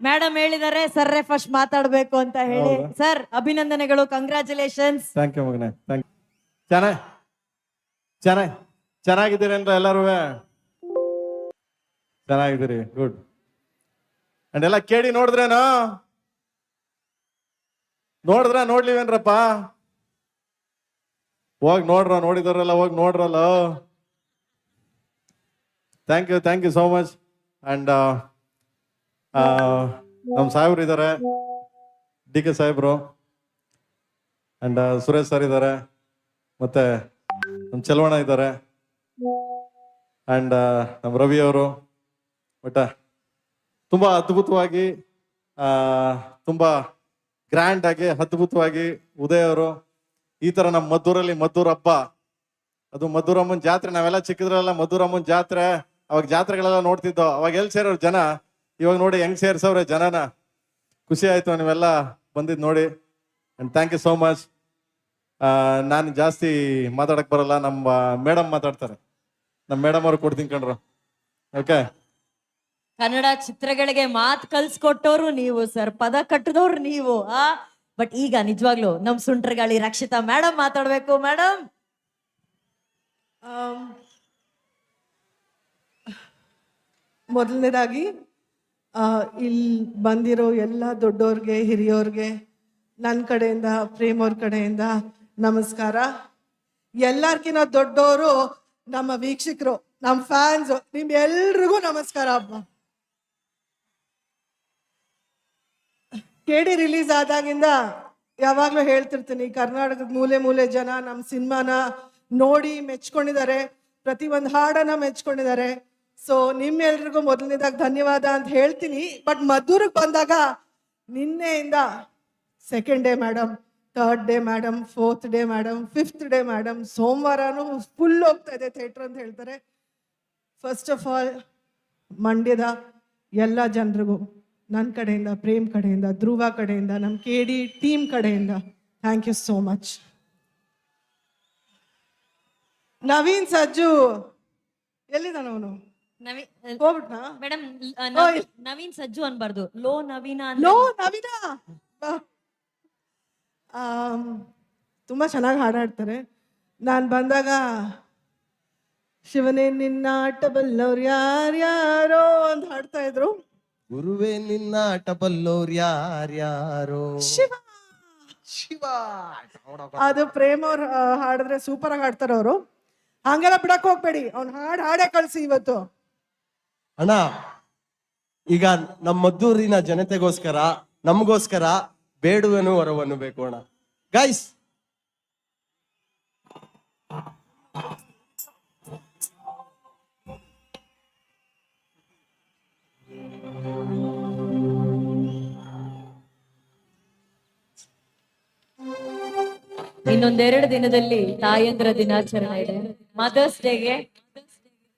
Madam ಹೇಳಿದಾರೆ ಸರ್ರೆ first ಮಾತಾಡ್ಬೇಕು ಅಂತ ಹೇಳಿ. ಹೌದಾ? ಸರ್ ಅಭಿನಂದನೆಗಳು, ಕಂಗ್ರಾಚುಲೇಷನ್ಸ್. ಥ್ಯಾಂಕ್ ಯು ಮಗನೇ, ಥ್ಯಾಂಕ್ ಯು. ಚೆನ್ನಾಗಿದ್ದೀರೇನ್ರ ಎಲ್ಲರೂ? ಚೆನ್ನಾಗಿದ್ದೀರಿ, ಗುಡ್. ಅಂಡ್ ಎಲ್ಲ ಕೇಳಿ ನೋಡಿದ್ರೇನು? ನೋಡ್ಲಿವೇನ್ರಪ್ಪ? ಹೋಗಿ ನೋಡ್ರ, ನೋಡಿದಾರಲ್ಲ ಹೋಗಿ ನೋಡ್ರಲ್ಲ. Thank you so much. And ನಮ್ಮ ಸಾಹೇಬ್ರು ಇದ್ದಾರೆ, DK ಸಾಹೇಬ್ರು, ಅಂಡ್ ಸುರೇಶ್ ಸರ್ ಇದ್ದಾರೆ, ಮತ್ತೆ ನಮ್ಮ ಚೆಲುವಣ್ಣ ಇದ್ದಾರೆ, ಅಂಡ್ ನಮ್ಮ ರವಿ ಅವರು. ಬಟ್ ತುಂಬಾ ಅದ್ಭುತವಾಗಿ, ತುಂಬಾ ಗ್ರ್ಯಾಂಡ್ ಆಗಿ, ಅದ್ಭುತವಾಗಿ ಉದಯ್ ಅವರು ಈ ತರ ನಮ್ಮ ಮದ್ದೂರಲ್ಲಿ ಮದ್ದೂರ್ ಹಬ್ಬ, ಅದು ಮದ್ದೂರಮ್ಮನ ಜಾತ್ರೆ. ನಾವೆಲ್ಲ ಚಿಕ್ಕದ್ರೆಲ್ಲ ಮದ್ದೂರಮ್ಮನ ಜಾತ್ರೆ, ಅವಾಗ ಜಾತ್ರೆಗಳೆಲ್ಲ ನೋಡ್ತಿದ್ದೋ. ಅವಾಗ ಎಲ್ಲಿ ಸೇರೋರು ಜನ, ಇವಾಗ ನೋಡಿ ಹೆಂಗ್ ಸೇರ್ಸವ್ರೆ ಜನನ. ಖುಷಿ ಆಯ್ತು ನೀವೆಲ್ಲ ಬಂದಿದ್ ನೋಡಿ. And thank you so much. ನಾನು ಜಾಸ್ತಿ ಮಾತಾಡಕ್ ಬರಲ್ಲ, ನಮ್ಮ ಮೇಡಮ್ ಮಾತಾಡ್ತಾರೆ. ನಮ್ಮ ಮೇಡಮ್ ಅವ್ರು ಕೊಡ್ತೀನಿ ಕಣ್ರು. ಓಕೆ, ಕನ್ನಡ ಚಿತ್ರಗಳಿಗೆ ಮಾತು ಕಲ್ಸ್ಕೊಟ್ಟವ್ರು ನೀವು ಸರ್, ಪದ ಕಟ್ಟದವ್ರು ನೀವು. ಬಟ್ ಈಗ ನಿಜವಾಗ್ಲು ನಮ್ ಸುಂಟ್ರಗಾಳಿ ರಕ್ಷಿತಾ ಮೇಡಮ್ ಮಾತಾಡ್ಬೇಕು. ಮೇಡಮ್, ಮೊದಲನೇದಾಗಿ ಇಲ್ಲಿ ಬಂದಿರೋ ಎಲ್ಲ ದೊಡ್ಡೋರ್ಗೆ, ಹಿರಿಯೋರ್ಗೆ ನನ್ನ ಕಡೆಯಿಂದ, ಪ್ರೇಮ್ ಅವ್ರ ಕಡೆಯಿಂದ ನಮಸ್ಕಾರ. ಎಲ್ಲರ್ಕಿನ್ನ ದೊಡ್ಡವರು ನಮ್ಮ ವೀಕ್ಷಕರು, ನಮ್ಮ ಫ್ಯಾನ್ಸ್, ನಿಮ್ಗೆಲ್ರಿಗೂ ನಮಸ್ಕಾರ. ಹಬ್ಬ KD ರಿಲೀಸ್ ಆದಾಗಿಂದ ಯಾವಾಗಲೂ ಹೇಳ್ತಿರ್ತೀನಿ, ಕರ್ನಾಟಕದ ಮೂಲೆ ಮೂಲೆ ಜನ ನಮ್ಮ ಸಿನಿಮಾನ ನೋಡಿ ಮೆಚ್ಕೊಂಡಿದ್ದಾರೆ, ಪ್ರತಿ ಒಂದು ಹಾಡನ್ನ ಮೆಚ್ಕೊಂಡಿದ್ದಾರೆ. ಸೊ ನಿಮ್ಮೆಲ್ರಿಗೂ ಮೊದಲನೇದಾಗಿ ಧನ್ಯವಾದ ಅಂತ ಹೇಳ್ತೀನಿ. ಬಟ್ ಮದ್ದೂರಿಗೆ ಬಂದಾಗ ನಿನ್ನೆಯಿಂದ 2nd day madam, 3rd day madam, 4th day madam, 5th day madam, ಸೋಮವಾರನೂ ಫುಲ್ ಹೋಗ್ತಾ ಇದೆ ಥಿಯೇಟ್ರ್ ಅಂತ ಹೇಳ್ತಾರೆ. ಫಸ್ಟ್ ಆಫ್ ಆಲ್ ಮಂಡ್ಯದ ಎಲ್ಲ ಜನರಿಗೂ ನನ್ನ ಕಡೆಯಿಂದ, ಪ್ರೇಮ್ ಕಡೆಯಿಂದ, ಧ್ರುವ ಕಡೆಯಿಂದ, ನಮ್ಮ KD ಟೀಮ್ ಕಡೆಯಿಂದ thank you so much. Naveen Sajju ಎಲ್ಲಿದ್ದಾನ ಅವನು? ಹೋಗ್ಬಿಟ್ನಾ? ಮೇಡಮ್ ನವೀನ್ ಸಜ್ಜು ಅನ್ಬಾರ್ದು, ಲೋ ನವೀನ. ಲೋ ನವೀನ ತುಂಬಾ ಚೆನ್ನಾಗಿ ಹಾಡಾಡ್ತಾರೆ. ನಾನು ಬಂದಾಗ ಶಿವನೇ ನಿನ್ನ ಆಟ ಬಲ್ಲವ್ರು ಯಾರ್ಯಾರೋ ಅಂತ ಹಾಡ್ತಾ ಇದ್ರು. ಗುರುವೇ ನಿನ್ನ ಆಟ ಬಲ್ಲೋರ್ ಯಾರ್ಯಾರೋ. ಶಿವ ಶಿವ ಅದು ಪ್ರೇಮ್ ಅವ್ರು ಹಾಡಿದ್ರೆ ಸೂಪರ್ ಆಗಿ ಹಾಡ್ತಾರೆ ಅವರು. ಹಂಗೆಲ್ಲ ಬಿಡಕ್ ಹೋಗ್ಬೇಡಿ, ಅವ್ನು ಹಾಡೇ ಕಳ್ಸಿ ಇವತ್ತು. ಅಣ್ಣ, ಈಗ ನಮ್ಮ ಮದ್ದೂರಿನ ಜನತೆಗೋಸ್ಕರ, ನಮಗೋಸ್ಕರ ಬೇಡುವೆನು ವರವನ್ನು ಬೇಕು ಅಣ್ಣ. ಗೈಸ್, ಇನ್ನೊಂದೆರಡು ದಿನದಲ್ಲಿ ತಾಯಂದ್ರ ದಿನಾಚರಣೆ ಇದೆ. ಮದರ್ಸ್ ಡೇಗೆ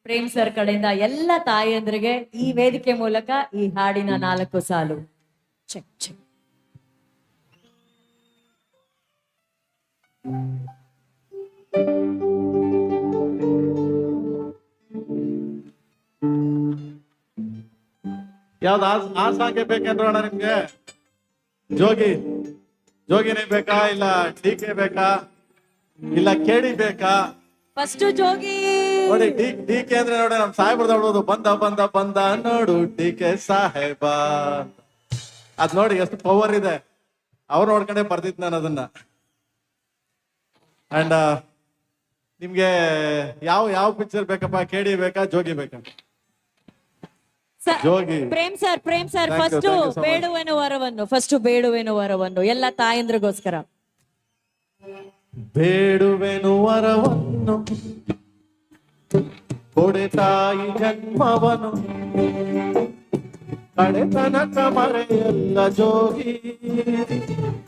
ಪ್ರೇಮ್ ಸರ್ ಕಡೆಯಿಂದ ಎಲ್ಲ ತಾಯಂದ್ರಿಗೆ ಈ ವೇದಿಕೆ ಮೂಲಕ ಈ ಹಾಡಿನ 4 ಸಾಲು. Check check. ಯಾವ್ದು ಆ ಸಾಂಗೆ ಬೇಕೇನ್ರೋಣ ನಿಮ್ಗೆ? ಜೋಗಿನೇ ಬೇಕಾ, ಇಲ್ಲ DK ಬೇಕಾ, ಇಲ್ಲ KD ಬೇಕಾ? ಫಸ್ಟ್ ಜೋಗಿ ನೋಡಿ, DK ಅಂದ್ರೆ ನೋಡಿ ನಮ್ ಸಾಹೇಬ್ರದ್ದು ನೋಡ್ಬೋದು. ಬಂದ ನೋಡು DK ಸಾಹೇಬ. ಅದ್ ನೋಡಿ ಎಷ್ಟು ಪವರ್ ಇದೆ. ಅವ್ರು ನೋಡ್ಕೊಂಡೆ ಬರ್ದಿದ್ ನಾನು ಅದನ್ನ. ಅಂಡ್ ನಿಮ್ಗೆ ಯಾವ ಪಿಕ್ಚರ್ ಬೇಕಪ್ಪ? KD ಬೇಕಾ, ಜೋಗಿ ಬೇಕಾ? Jogi. Prem sir Thank you, first thank you so much. ಬೇಡುವೆನು ವರವನ್ನು ಎಲ್ಲ ತಾಯಂದ್ರಿಗೋಸ್ಕರ. ಬೇಡುವೆನು ವರವನ್ನು ಕೊಡೆ ತಾಯಿ ಜನ್ಮವನು, ಕಡೆತನಕ ಮರೆಯಲ್ಲ ಜೋಗಿ,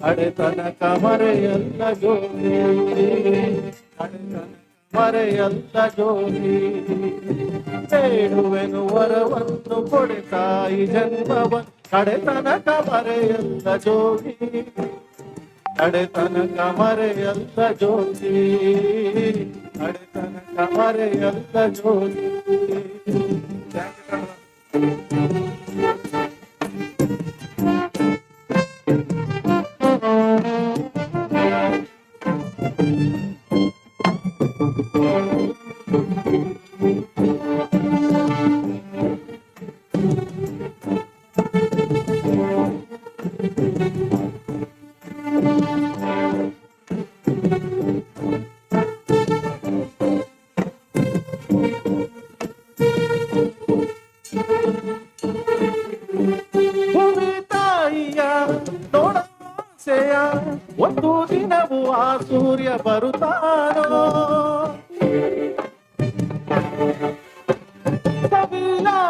ಕಡೆತನಕ ಮರೆಯಲ್ಲ ಜೋಗಿ, ಕಡೆತನಕ ಮರೆಯಲ್ಲ ಜೋಗಿ. ಬೇಡುವೆನು ವರವನ್ನು ಕೊಡೆ ತಾಯಿ ಜನ್ಮವನು, ಕಡೆತನಕ ಮರೆಯಲ್ಲ ಜೋಗಿ, ಕಡೆತನಕ ಮರೆಯಲ್ಲ ಜೋಗಿ, ಕಡೆತನಕ ಮರೆಯಲ್ಲ ಜೋಗಿ.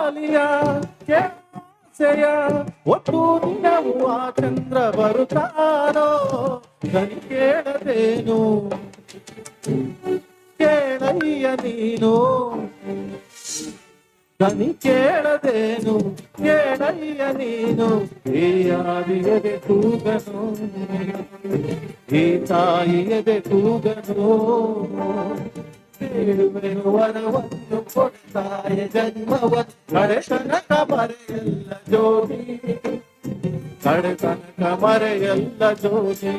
ಗಾಲಿಯ ಕೆಸೆಯ ಒಟ್ಟು ದಿನವೂ ಆ ಚಂದ್ರ ಬರುತ್ತಾನೋ ದನಿ ಕೇಳದೇನು ಕೇಳಯ್ಯ ನೀನು ದನಿ ಕೇಳದೇನು ಕೇಳಯ್ಯ ನೀನು ಈ ಆದಿಯದೆ ಕೂಗನು ಈ ತಾಯಿಯದೆ ಕೂಗನು ಬೇಡುವೆನು ವರವನ್ನು ಕೊಡ್ತಾಯ ಜನ್ಮವ ಕಡೆ ತನಕ ಮರೆಯಲ್ಲ ಜೋಗಿ ಕಡೆ ತನಕ ಮರೆಯಲ್ಲ ಜೋಗಿ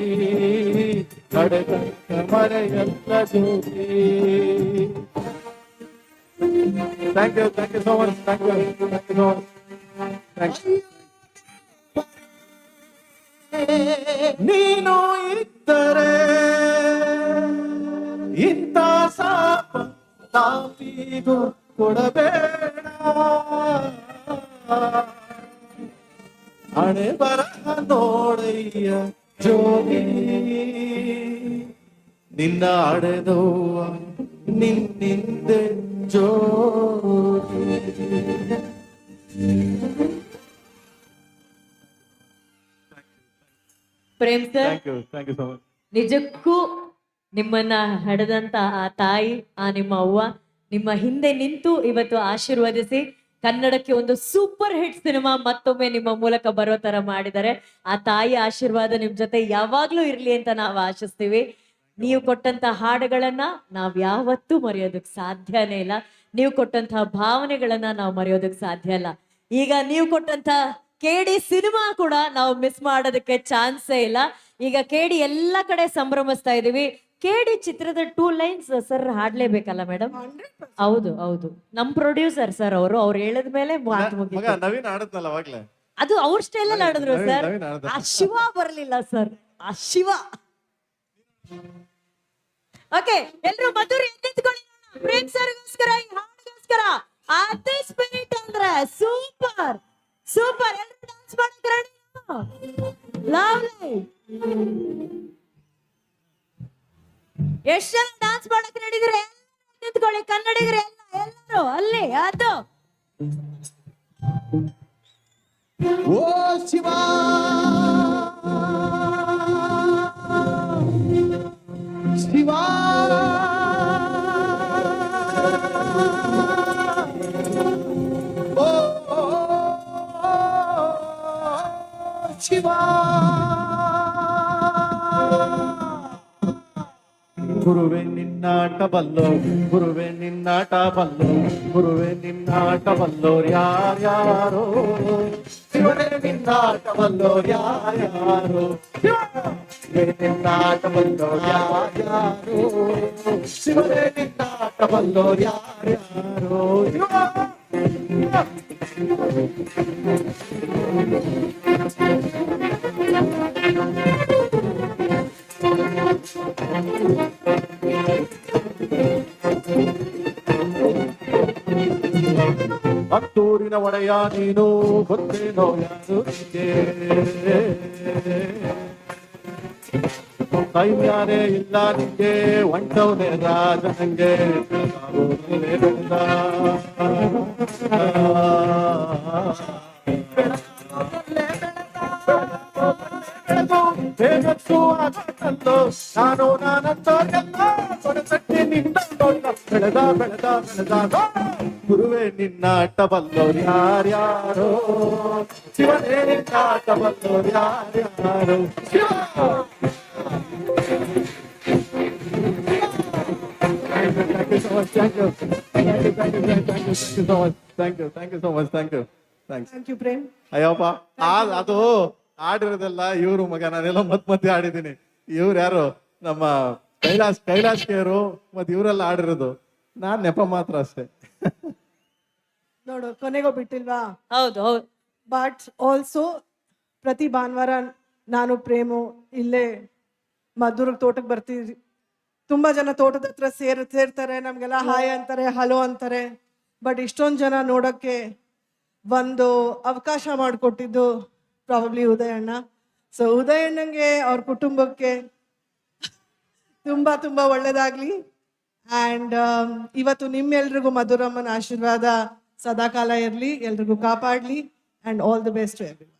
ಕಡೆ ತನಕ ಮರೆಯಲ್ಲ ಜೋಗಿ. Thank you so much. Thank you so much. Thank you. ನೀನು ಇದ್ದರೆ ಇಂಥ ಸಾಪ ತಾಪಿಗೂ ಕೊಡಬೇಡ ಹಣೆ ಬರಹ ನೋಡಯ್ಯ ಜೋಗಿ ನಿನ್ನ ಅಡೆದವ್ವ ನಿನ್ನಿಂದೆ ಜೋಗಿ. Prem sir, thank you so much. ನಿಜಕ್ಕೂ ನಿಮ್ಮನ್ನ ಹಡೆದಂತ ಆ ತಾಯಿ, ಆ ನಿಮ್ಮ ಅವ್ವ ನಿಮ್ಮ ಹಿಂದೆ ನಿಂತು ಇವತ್ತು ಆಶೀರ್ವದಿಸಿ ಕನ್ನಡಕ್ಕೆ ಒಂದು ಸೂಪರ್ ಹಿಟ್ ಸಿನಿಮಾ ಮತ್ತೊಮ್ಮೆ ನಿಮ್ಮ ಮೂಲಕ ಬರೋ ತರ ಮಾಡಿದ್ದಾರೆ. ಆ ತಾಯಿ ಆಶೀರ್ವಾದ ನಿಮ್ ಜೊತೆ ಯಾವಾಗ್ಲೂ ಇರ್ಲಿ ಅಂತ ನಾವು ಆಶಿಸ್ತೀವಿ. ನೀವು ಕೊಟ್ಟಂತ ಹಾಡುಗಳನ್ನ ನಾವ್ ಯಾವತ್ತೂ ಮರೆಯೋದಕ್ ಸಾಧ್ಯನೇ ಇಲ್ಲ. ನೀವು ಕೊಟ್ಟಂತಹ ಭಾವನೆಗಳನ್ನ ನಾವು ಮರೆಯೋದಕ್ ಸಾಧ್ಯ ಇಲ್ಲ. ಈಗ ನೀವು ಕೊಟ್ಟಂತ ಕೇಡಿ ಸಿನಿಮಾ ಕೂಡ ನಾವು ಮಿಸ್ ಮಾಡೋದಕ್ಕೆ ಚಾನ್ಸೇ ಇಲ್ಲ. ಈಗ ಕೇಡಿ ಎಲ್ಲ ಕಡೆ ಸಂಭ್ರಮಿಸ್ತಾ ಇದೀವಿ. ಕೇಡಿ ಚಿತ್ರದ 2 ಲೈನ್ಸ್ ಸರ್ ಹಾಡ್ಲೇಬೇಕಲ್ಲ ಮೇಡಮ್? ಹೌದು ಹೌದು, ನಮ್ ಪ್ರೊಡ್ಯೂಸರ್ ಸರ್ ಅವ್ರು ಹೇಳಿದ ಮೇಲೆ ಮಾತು ಮುಗೀತು. ಮಗ ನವೀನ್ ಆಡದ್ನಲ್ಲ ಅವಾಗ್ಲೇ, ಅದು ಅವ್ರ ಸ್ಟೈಲ್ ಅಲ್ಲಿ ಆಡಿದ್ರು ಸರ್. ನವೀನ್ ಆಡ್ದ. ಆ ಶಿವ ಬರ್ಲಿಲ್ಲ ಸರ್, ಆ ಶಿವ. ಓಕೆ, ಎಲ್ರು ಮಧುರ್ ಎದ್ದಿದ್ಕೊಳ್ಳಿ. ಪ್ರೇಮ್ ಸರ್ಗೋಸ್ಕರ ಈ ಹಾಡಿಗೋಸ್ಕರ ಅದೇ ಸ್ಪಿರಿಟ್ ಅಂದ್ರೆ ಸೂಪರ್ ಸೂಪರ್. ಎಲ್ರು ಡಾನ್ಸ್ ಮಾಡಕ್ ರೆಡಿ? ಲವ್ಲಿ. ಎಷ್ಟು ಜನ ಡಾನ್ಸ್ ಮಾಡಕ್ ರೆಡಿದ್ರೆ ನಿಂತ್ಕೊಳ್ಳಿ. ಕನ್ನಡಿಗರು ಎಲ್ಲರೂ ಅಲ್ಲಿ. ಅದು ಓ ಶಿವ ಶಿವ ಓ ಶಿವ ಗುರುವೆ ನಿನ್ನಾಟ ಬಲ್ಲೋ ಗುರುವೆ ನಿನ್ನಾಟ ಬಲ್ಲೋ ಗುರುವೆ ನಿನ್ನಾಟ ಬಲ್ಲೋರ್ ಯಾರ್ಯಾರೋ ಶಿವನೇ ನಿನ್ನಾಟ ಬಲ್ಲೋರ್ ಯಾರ್ಯಾರೋ ಶಿವನೇ ನಿನ್ನಾಟ ಬಲ್ಲೋರ್ ಯಾರ್ಯಾರೋ ಶಿವನೇ ನಿನ್ನಾಟ ಬಲ್ಲೋರ್ ಯಾರ್ಯಾರೋ ಹತ್ತೂರಿನ ಒಡೆಯ ನೀನು ಗೊತ್ತೇನೋ ಯಾರು ನಿಂಗೆ ಕೈಮ್ಯಾನೆ ಇಲ್ಲ ನಿಂಗೆ ಒಂಟವನೇ ರಾಜ ನಂಗೆ ಬೆಳೆದ ನಾನು ನಾನಂತ ಎಲ್ಲ ಕೊಡಸಕ್ಕೆ ನಿಂದ ಬೆಳೆದ ಬೆಳೆದ ಬೆಳೆದ ಗುರುವೆ ನಿನ್ನಾಟ ಬಲ್ಲೋರು ಯಾರ್ಯಾರೋ ಶಿವನೇ ನಿನ್ನಾಟ ಬಲ್ಲೋರು ಯಾರ್ಯಾರೋ Shiva. Thank you so much. Thank you. Thank you so much. Thanks. Thank you Prem. Ayyappa ಅದು ಆಡಿರೋದೆಲ್ಲ ಇವ್ರು ಮಗ, ನಾನೆಲ್ಲ ಮತ್ತೆ ಆಡಿದ್ದೀನಿ. ಇವ್ರು ಯಾರು ನಮ್ಮ ಕೈಲಾಶ್ ಕೇರು ಮತ್ತೆ ಇವರೆಲ್ಲ ಆಡಿರೋದು, ನಾನ್ ನೆಪ ಮಾತ್ರ ಅಷ್ಟೇ. ನೋಡು ಕೊನೆಗೂ ಬಿಟ್ಟಿಲ್ವಾ? ಹೌದು ಹೌದು. ಬಟ್ ಆಲ್ಸೋ ಪ್ರತಿ ಭಾನುವಾರ ನಾನು ಪ್ರೇಮು ಇಲ್ಲೇ ಮಧುರ್ಗ್ ತೋಟಕ್ಕೆ ಬರ್ತೀವಿ. ತುಂಬಾ ಜನ ತೋಟದ ಹತ್ರ ಸೇರ್ತಾರೆ, ನಮ್ಗೆಲ್ಲ ಹಾಯ್ ಅಂತಾರೆ, ಹಲೋ ಅಂತಾರೆ. ಬಟ್ ಇಷ್ಟೊಂದು ಜನ ನೋಡೋಕ್ಕೆ ಒಂದು ಅವಕಾಶ ಮಾಡಿಕೊಟ್ಟಿದ್ದು ಪ್ರಾಬಬ್ಲಿ ಉದಯಣ್ಣ. ಸೊ ಉದಯಣ್ಣಂಗೆ ಅವ್ರ ಕುಟುಂಬಕ್ಕೆ ತುಂಬಾ ಒಳ್ಳೇದಾಗ್ಲಿ. ಆ್ಯಂಡ್ ಇವತ್ತು ನಿಮ್ಮೆಲ್ರಿಗೂ ಮಧುರಮ್ಮನ ಆಶೀರ್ವಾದ ಸದಾಕಾಲ ಇರಲಿ, ಎಲ್ರಿಗೂ ಕಾಪಾಡಲಿ, and all the best to every.